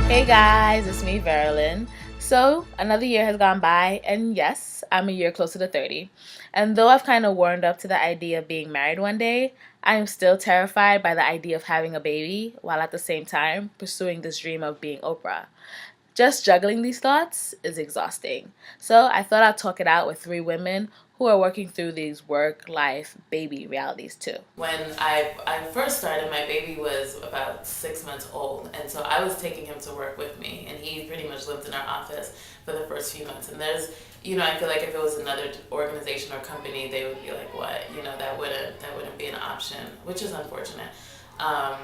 Hey guys, it's me, Veralyn. So, another year has gone by, and yes, I'm a year closer to 30. And though I've kind of warmed up to the idea of being married one day, I am still terrified by the idea of having a baby, while at the same time pursuing this dream of being Oprah. Just juggling these thoughts is exhausting. So I thought I'd talk it out with three women who are working through these work, life, baby realities too. When I first started, my baby was about 6 months old, and so I was taking him to work with me, and he pretty much lived in our office for the first few months. And I feel like if it was another organization or company, they would be like, "What? That wouldn't be an option," which is unfortunate. Um,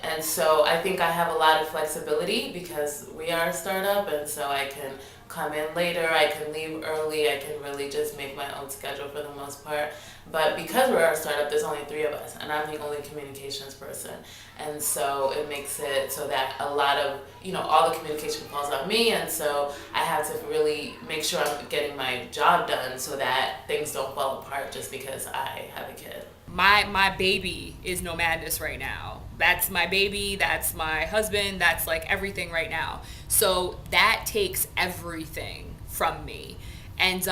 and so I think I have a lot of flexibility because we are a startup, and so I can come in later, I can leave early, I can really just make my own schedule for the most part. But because we're a startup, there's only three of us, and I'm the only communications person. And so it makes it so that a lot of, all the communication falls on me, and so I have to really make sure I'm getting my job done so that things don't fall apart just because I have a kid. My baby is Nomadoness right now. That's my baby, that's my husband, that's like everything right now. So that takes everything from me. And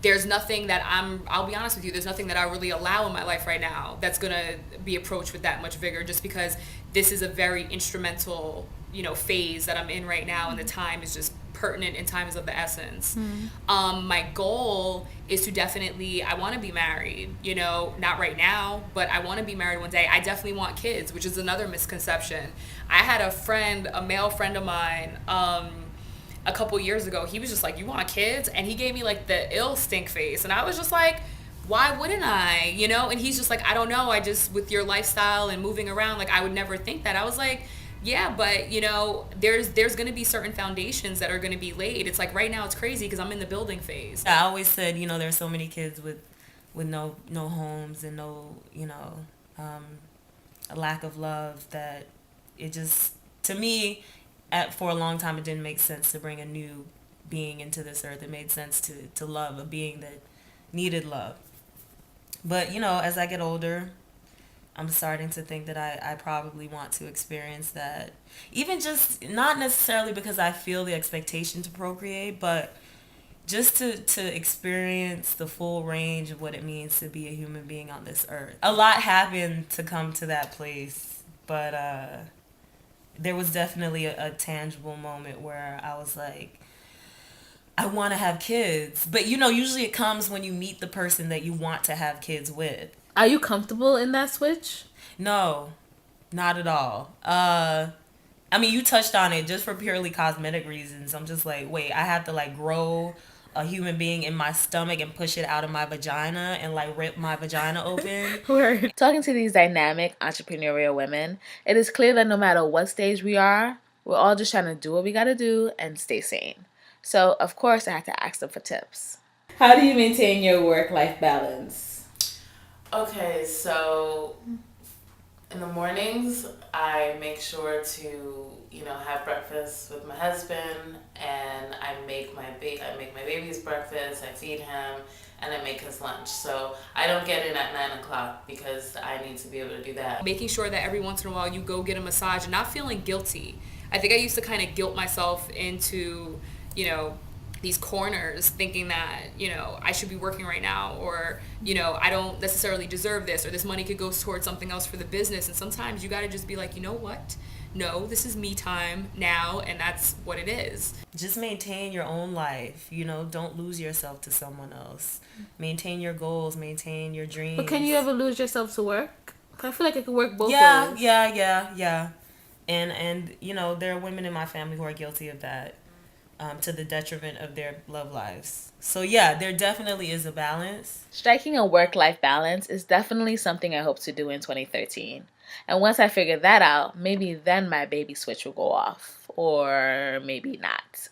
there's nothing that I'll be honest with you, there's nothing that I really allow in my life right now that's going to be approached with that much vigor, just because this is a very instrumental, phase that I'm in right now, and the time is just pertinent and time is of the essence. My goal is to definitely, I want to be married, not right now, but I want to be married one day. I definitely want kids, which is another misconception. I had a male friend of mine, a couple years ago. He was just like, "You want kids?" And he gave me like the ill stink face, and I was just like, why wouldn't I? And he's just like, "I don't know, I just, with your lifestyle and moving around, like I would never think that." I was like, yeah, but there's going to be certain foundations that are going to be laid. It's like right now it's crazy because I'm in the building phase. I always said, there's so many kids with no homes and no, a lack of love, that it just, to me, for a long time, it didn't make sense to bring a new being into this earth. It made sense to love a being that needed love. But, as I get older, I'm starting to think that I probably want to experience that. Even just, not necessarily because I feel the expectation to procreate, but just to experience the full range of what it means to be a human being on this earth. A lot happened to come to that place, but there was definitely a tangible moment where I was like, I want to have kids. But, usually it comes when you meet the person that you want to have kids with. Are you comfortable in that switch? No, not at all. I mean, you touched on it, just for purely cosmetic reasons. I'm just like, wait, I have to like grow a human being in my stomach and push it out of my vagina and like rip my vagina open. We're talking to these dynamic entrepreneurial women. It is clear that no matter what stage we are, we're all just trying to do what we gotta do and stay sane. So, of course, I had to ask them for tips. How do you maintain your work-life balance? Okay, so in the mornings, I make sure to, have breakfast with my husband, and I make my baby's breakfast, I feed him, and I make his lunch. So I don't get in at 9 o'clock because I need to be able to do that. Making sure that every once in a while you go get a massage and not feeling guilty. I think I used to kind of guilt myself into, these corners, thinking that, I should be working right now, or, I don't necessarily deserve this, or this money could go towards something else for the business. And sometimes you got to just be like, you know what? No, this is me time now, and that's what it is. Just maintain your own life. Don't lose yourself to someone else. Maintain your goals, maintain your dreams. But can you ever lose yourself to work? I feel like it could work both ways. Yeah. And there are women in my family who are guilty of that. To the detriment of their love lives. So yeah, there definitely is a balance. Striking a work-life balance is definitely something I hope to do in 2013. And once I figure that out, maybe then my baby switch will go off. Or maybe not.